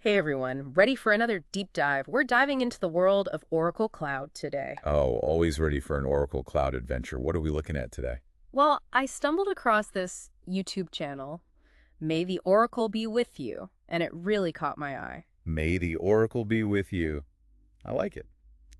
Hey everyone, ready for another deep dive? We're diving into the world of Oracle Cloud today. Oh, always ready for an Oracle Cloud adventure. What are we looking at today? Well, I stumbled across this YouTube channel, May the Oracle Be With You, and it really caught my eye. May the Oracle be with you. I like it.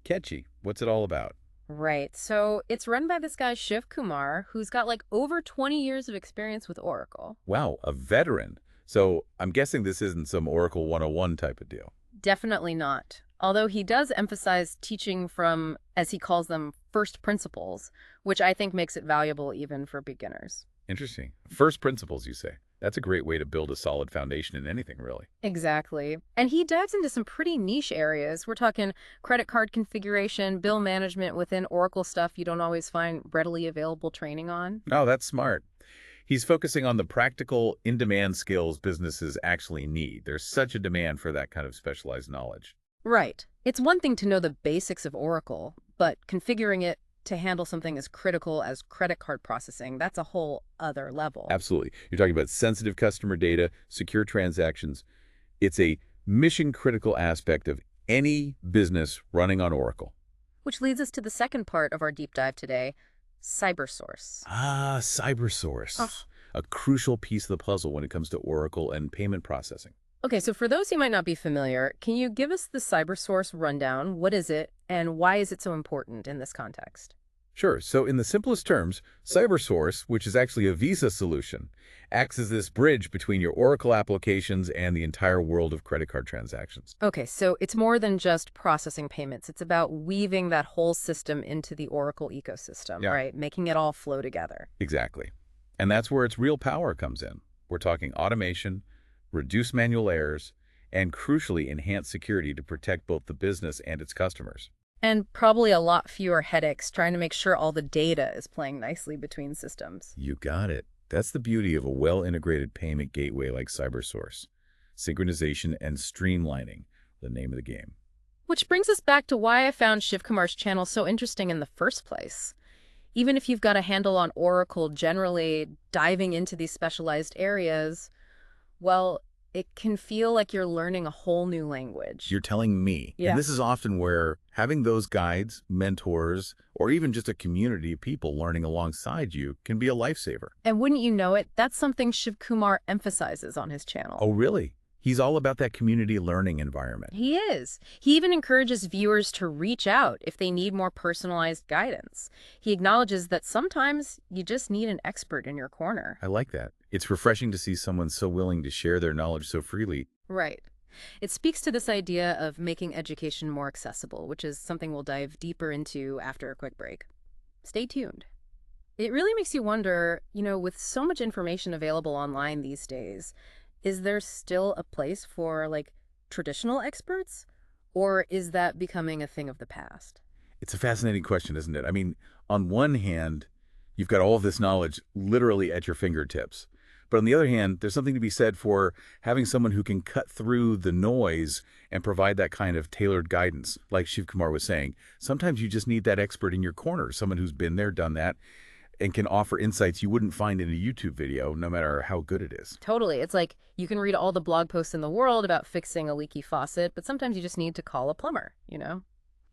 Catchy. What's it all about? Right, so it's run by this guy Shiv Kumar, who's got like over 20 years of experience with Oracle. Wow, a veteran. So I'm guessing this isn't some Oracle 101 type of deal. Definitely not. Although he does emphasize teaching from, as he calls them, first principles, which I think makes it valuable even for beginners. Interesting. First principles, you say. That's a great way to build a solid foundation in anything, really. Exactly. And he dives into some pretty niche areas. We're talking credit card configuration, bill management within Oracle stuff you don't always find readily available training on. Oh, that's smart. He's focusing on the practical, in-demand skills businesses actually need. There's such a demand for that kind of specialized knowledge. Right. It's one thing to know the basics of Oracle, but configuring it to handle something as critical as credit card processing, that's a whole other level. Absolutely. You're talking about sensitive customer data, secure transactions. It's a mission-critical aspect of any business running on Oracle. Which leads us to the second part of our deep dive today, CyberSource. Ah, Oh. CyberSource. A crucial piece of the puzzle when it comes to Oracle and payment processing. Okay, so for those who might not be familiar, can you give us the CyberSource rundown? What is it, and why is it so important in this context? Sure. So in the simplest terms, CyberSource, which is actually a Visa solution, acts as this bridge between your Oracle applications and the entire world of credit card transactions. Okay, so it's more than just processing payments. It's about weaving that whole system into the Oracle ecosystem, Yeah, right? Making it all flow together. exactly. And that's where its real power comes in. We're talking automation, reduce manual errors, and crucially enhance security to protect both the business and its customers. And probably a lot fewer headaches trying to make sure all the data is playing nicely between systems. You got it. That's the beauty of a well-integrated payment gateway like CyberSource. Synchronization and streamlining, the name of the game. Which brings us back to why I found Shiv Kumar's channel so interesting in the first place. Even if you've got a handle on Oracle generally, diving into these specialized areas, well, it can feel like you're learning a whole new language. You're telling me. And Yeah. this is often where having those guides, mentors, or even just a community of people learning alongside you can be a lifesaver. And wouldn't you know it, that's something Shiv Kumar emphasizes on his Oh, channel. really? He's all about that community learning environment. He is. He even encourages viewers to reach out if they need more personalized guidance. He acknowledges that sometimes you just need an expert in your corner. I like that. It's refreshing to see someone so willing to share their knowledge so freely. Right. It speaks to this idea of making education more accessible, which is something we'll dive deeper into after a quick break. Stay tuned. It really makes you wonder, with so much information available online these days, is there still a place for like traditional experts? Or is that becoming a thing of the past? It's a fascinating question, isn't it? I mean, on one hand, you've got all of this knowledge literally at your fingertips. But on the other hand, there's something to be said for having someone who can cut through the noise and provide that kind of tailored guidance. Like Shiv Kumar was saying, sometimes you just need that expert in your corner, someone who's been there, done that, and can offer insights you wouldn't find in a YouTube video, no matter how good it is. Totally. It's like you can read all the blog posts in the world about fixing a leaky faucet, but sometimes you just need to call a plumber?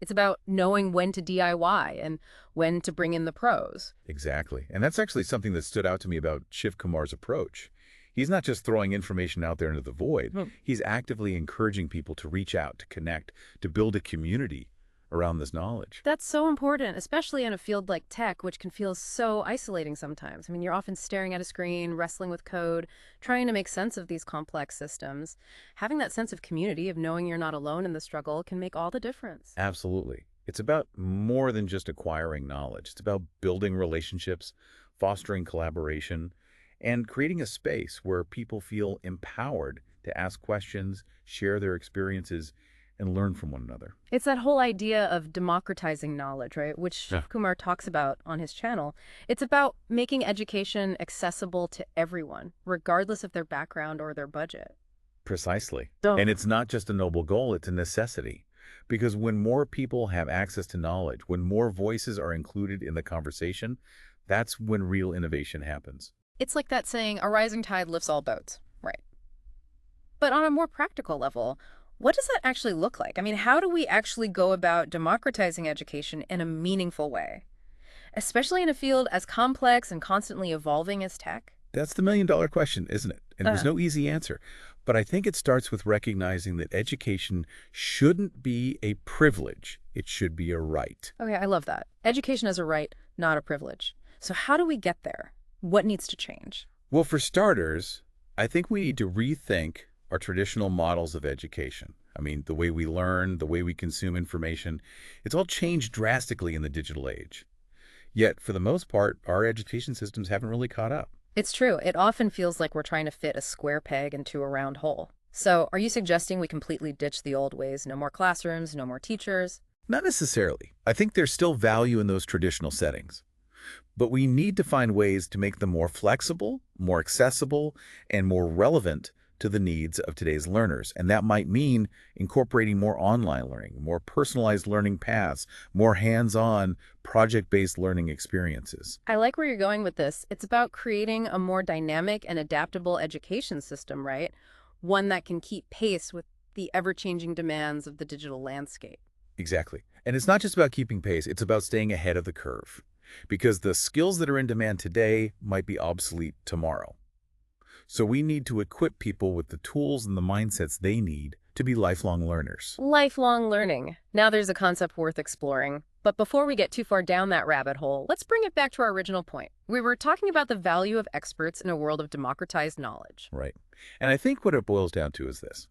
It's about knowing when to DIY and when to bring in the pros. Exactly. And that's actually something that stood out to me about Shiv Kumar's approach. He's not just throwing information out there into the void. Hmm. He's actively encouraging people to reach out, to connect, to build a community around this knowledge. That's so important, especially in a field like tech, which can feel so isolating sometimes. I mean, you're often staring at a screen, wrestling with code, trying to make sense of these complex systems. Having that sense of community, of knowing you're not alone in the struggle, can make all the difference. Absolutely. It's about more than just acquiring knowledge. It's about building relationships, fostering collaboration, and creating a space where people feel empowered to ask questions, share their experiences, and learn from one another. It's that whole idea of democratizing knowledge, right? Which Yeah. Kumar talks about on his channel. It's about making education accessible to everyone, regardless of their background or their budget. Precisely. Duh. And it's not just a noble goal, it's a necessity. Because when more people have access to knowledge, when more voices are included in the conversation, that's when real innovation happens. It's like that saying, a rising tide lifts all boats. Right. But on a more practical level, what does that actually look like? I mean, how do we actually go about democratizing education in a meaningful way, especially in a field as complex and constantly evolving as tech? That's the million-dollar question, isn't it? And there's Uh, no easy answer. But I think it starts with recognizing that education shouldn't be a privilege. It should be a right. okay, I love that. Education is a right, not a privilege. So how do we get there? What needs to change? Well, for starters, I think we need to rethink our traditional models of education. I mean, the way we learn, the way we consume information, it's all changed drastically in the digital age. Yet, for the most part, our education systems haven't really caught up. It's true. It often feels like we're trying to fit a square peg into a round hole. So, are you suggesting we completely ditch the old ways? No more classrooms, no more teachers? Not necessarily. I think there's still value in those traditional settings. But we need to find ways to make them more flexible, more accessible, and more relevant to the needs of today's learners. And that might mean incorporating more online learning, more personalized learning paths, more hands-on, project-based learning experiences. I like where you're going with this. It's about creating a more dynamic and adaptable education system, right? One that can keep pace with the ever-changing demands of the digital landscape. Exactly. And it's not just about keeping pace, it's about staying ahead of the curve. Because the skills that are in demand today might be obsolete tomorrow. So we need to equip people with the tools and the mindsets they need to be lifelong learners. Lifelong learning. Now there's a concept worth exploring. But before we get too far down that rabbit hole, let's bring it back to our original point. We were talking about the value of experts in a world of democratized knowledge. Right. And I think what it boils down to is this.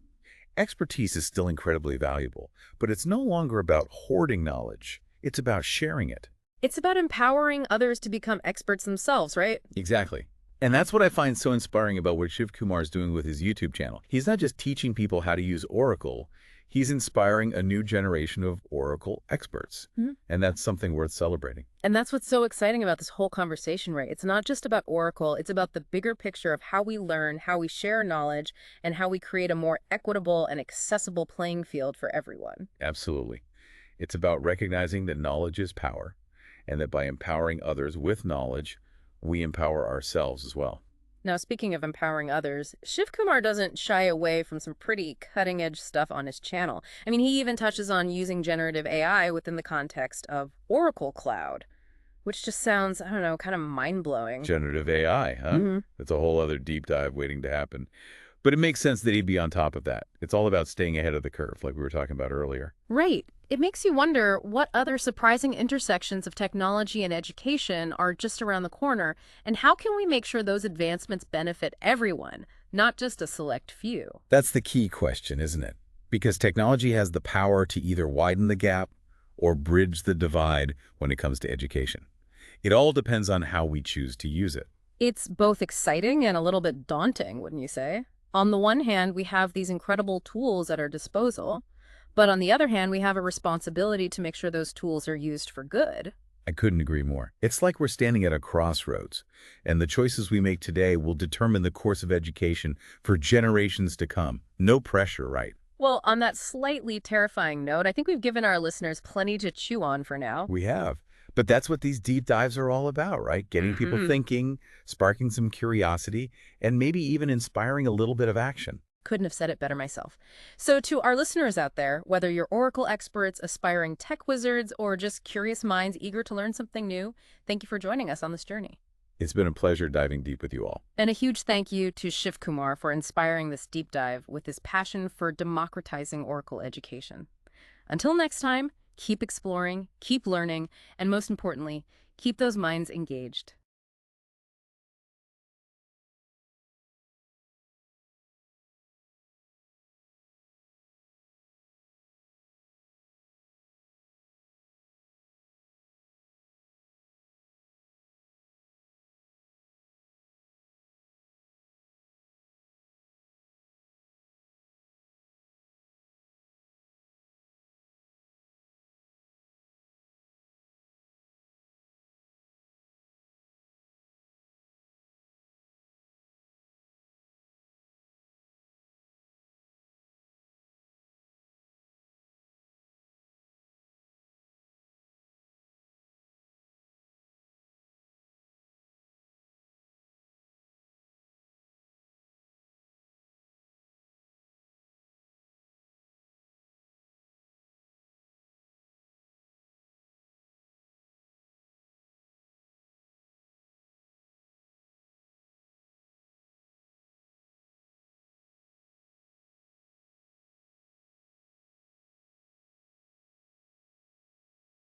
Expertise is still incredibly valuable, but it's no longer about hoarding knowledge. It's about sharing it. It's about empowering others to become experts themselves, right? Exactly. And that's what I find so inspiring about what Shiv Kumar is doing with his YouTube channel. He's not just teaching people how to use Oracle, he's inspiring a new generation of Oracle experts. Mhm. And that's something worth celebrating. And that's what's so exciting about this whole conversation, right? It's not just about Oracle, it's about the bigger picture of how we learn, how we share knowledge, and how we create a more equitable and accessible playing field for everyone. Absolutely. It's about recognizing that knowledge is power, and that by empowering others with knowledge, we empower ourselves as well. Now, speaking of empowering others, Shiv Kumar doesn't shy away from some pretty cutting-edge stuff on his channel. I mean, he even touches on using generative AI within the context of Oracle Cloud, which just sounds, I don't know, kind of mind-blowing. Generative AI, huh? Hmm. That's a whole other deep dive waiting to happen. But it makes sense that he'd be on top of that. It's all about staying ahead of the curve, like we were talking about earlier. Right. It makes you wonder what other surprising intersections of technology and education are just around the corner, and how can we make sure those advancements benefit everyone, not just a select few? That's the key question, isn't it? Because technology has the power to either widen the gap or bridge the divide when it comes to education. It all depends on how we choose to use it. It's both exciting and a little bit daunting, wouldn't you say? On the one hand, we have these incredible tools at our disposal, but on the other hand, we have a responsibility to make sure those tools are used for good. I couldn't agree more. It's like we're standing at a crossroads, and the choices we make today will determine the course of education for generations to come. No pressure, right? Well, on that slightly terrifying note, I think we've given our listeners plenty to chew on for now. We have. But that's what these deep dives are all about, right? Getting people Mhm. thinking, sparking some curiosity, and maybe even inspiring a little bit of action. Couldn't have said it better myself. So to our listeners out there, whether you're Oracle experts, aspiring tech wizards, or just curious minds eager to learn something new, thank you for joining us on this journey. It's been a pleasure diving deep with you all. And a huge thank you to Shiv Kumar for inspiring this deep dive with his passion for democratizing Oracle education. Until next time, keep exploring, keep learning, and most importantly, keep those minds engaged.